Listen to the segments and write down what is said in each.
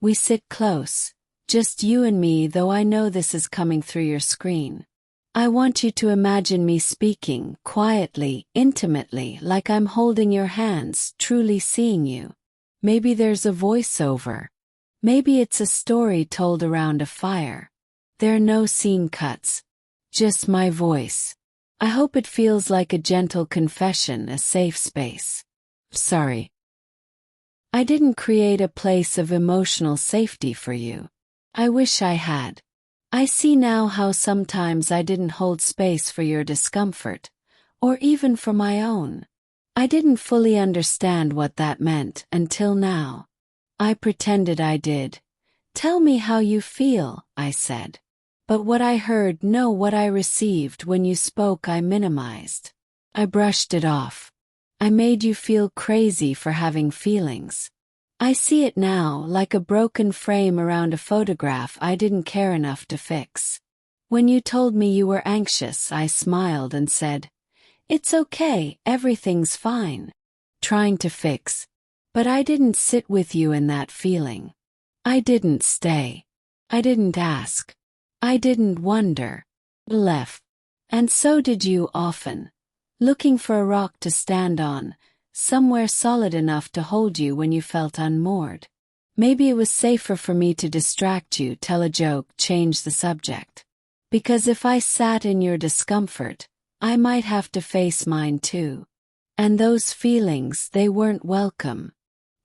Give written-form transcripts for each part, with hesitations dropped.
We sit close, just you and me, though I know this is coming through your screen. I want you to imagine me speaking, quietly, intimately, like I'm holding your hands, truly seeing you. Maybe there's a voiceover. Maybe it's a story told around a fire. There are no scene cuts. Just my voice. I hope it feels like a gentle confession, a safe space. Sorry. I didn't create a place of emotional safety for you. I wish I had. I see now how sometimes I didn't hold space for your discomfort, or even for my own. I didn't fully understand what that meant until now. I pretended I did. Tell me how you feel, I said. But what I heard, no, what I received when you spoke, I minimized. I brushed it off. I made you feel crazy for having feelings. I see it now, like a broken frame around a photograph I didn't care enough to fix. When you told me you were anxious, I smiled and said, "It's okay, everything's fine." Trying to fix. But I didn't sit with you in that feeling. I didn't stay. I didn't ask. I didn't wonder. Left. And so did you often. Looking for a rock to stand on, somewhere solid enough to hold you when you felt unmoored. Maybe it was safer for me to distract you, tell a joke, change the subject. Because if I sat in your discomfort, I might have to face mine too. And those feelings, they weren't welcome.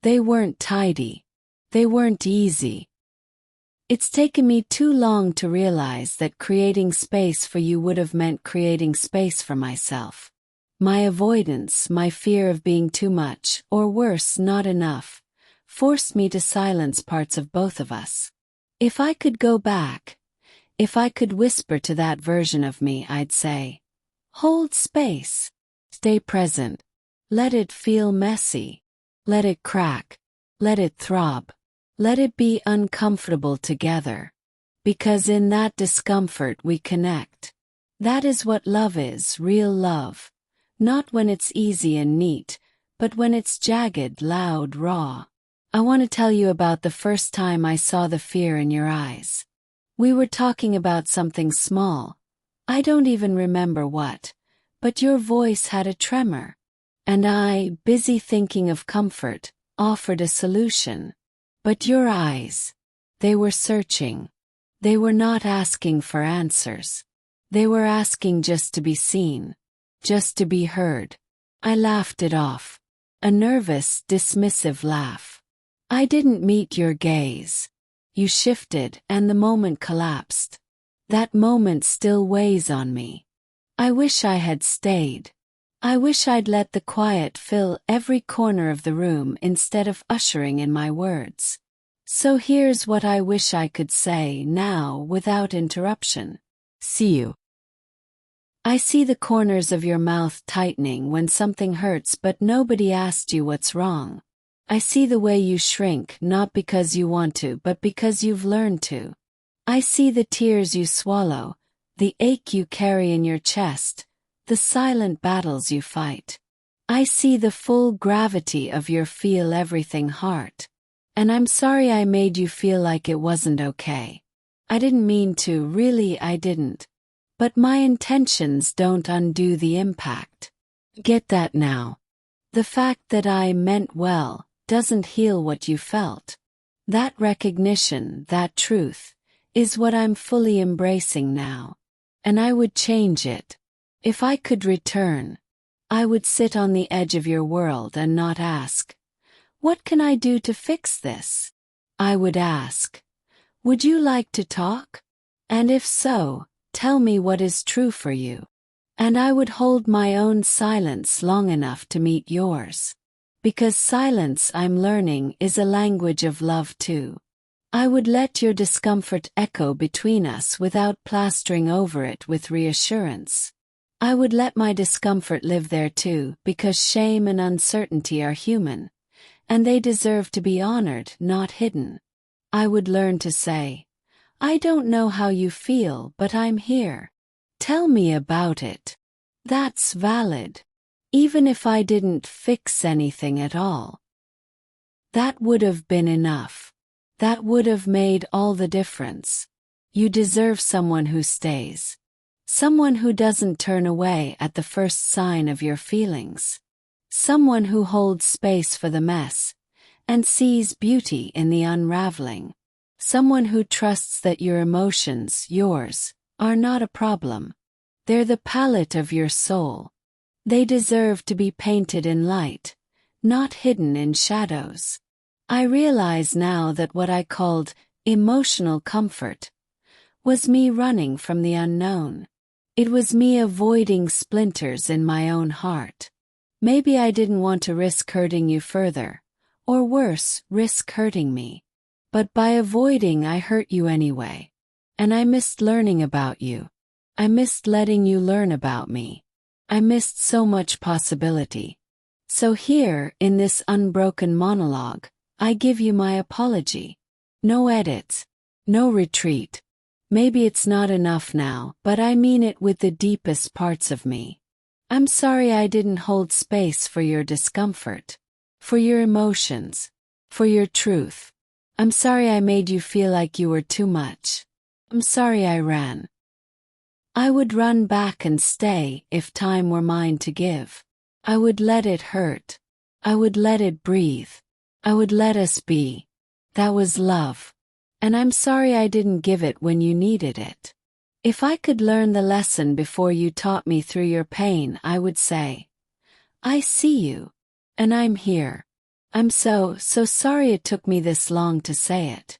They weren't tidy. They weren't easy. It's taken me too long to realize that creating space for you would have meant creating space for myself. My avoidance, my fear of being too much, or worse, not enough, forced me to silence parts of both of us. If I could go back, if I could whisper to that version of me, I'd say, hold space. Stay present. Let it feel messy. Let it crack. Let it throb. Let it be uncomfortable together. Because in that discomfort we connect. That is what love is, real love. Not when it's easy and neat, but when it's jagged, loud, raw. I want to tell you about the first time I saw the fear in your eyes. We were talking about something small. I don't even remember what, but your voice had a tremor. And I, busy thinking of comfort, offered a solution. But your eyes, they were searching. They were not asking for answers. They were asking just to be seen, just to be heard. I laughed it off. A nervous, dismissive laugh. I didn't meet your gaze. You shifted, and the moment collapsed. That moment still weighs on me. I wish I had stayed. I wish I'd let the quiet fill every corner of the room instead of ushering in my words. So here's what I wish I could say now without interruption. See you. I see the corners of your mouth tightening when something hurts, but nobody asked you what's wrong. I see the way you shrink, not because you want to, but because you've learned to. I see the tears you swallow, the ache you carry in your chest, the silent battles you fight. I see the full gravity of your feel everything heart. And I'm sorry I made you feel like it wasn't okay. I didn't mean to, really I didn't. But my intentions don't undo the impact. Get that now. The fact that I meant well doesn't heal what you felt. That recognition, that truth, is what I'm fully embracing now. And I would change it. If I could return, I would sit on the edge of your world and not ask, what can I do to fix this? I would ask, would you like to talk? And if so, tell me what is true for you. And I would hold my own silence long enough to meet yours. Because silence, I'm learning, is a language of love too. I would let your discomfort echo between us without plastering over it with reassurance. I would let my discomfort live there too, because shame and uncertainty are human, and they deserve to be honored, not hidden. I would learn to say, I don't know how you feel, but I'm here. Tell me about it. That's valid. Even if I didn't fix anything at all. That would have been enough. That would have made all the difference. You deserve someone who stays. Someone who doesn't turn away at the first sign of your feelings. Someone who holds space for the mess and sees beauty in the unraveling. Someone who trusts that your emotions, yours, are not a problem. They're the palette of your soul. They deserve to be painted in light, not hidden in shadows. I realize now that what I called emotional comfort was me running from the unknown. It was me avoiding splinters in my own heart. Maybe I didn't want to risk hurting you further, or worse, risk hurting me. But by avoiding, I hurt you anyway. And I missed learning about you. I missed letting you learn about me. I missed so much possibility. So here, in this unbroken monologue, I give you my apology. No edits. No retreat. Maybe it's not enough now, but I mean it with the deepest parts of me. I'm sorry I didn't hold space for your discomfort, for your emotions, for your truth. I'm sorry I made you feel like you were too much. I'm sorry I ran. I would run back and stay if time were mine to give. I would let it hurt. I would let it breathe. I would let us be. That was love. And I'm sorry I didn't give it when you needed it. If I could learn the lesson before you taught me through your pain, I would say, I see you. And I'm here. I'm so sorry it took me this long to say it.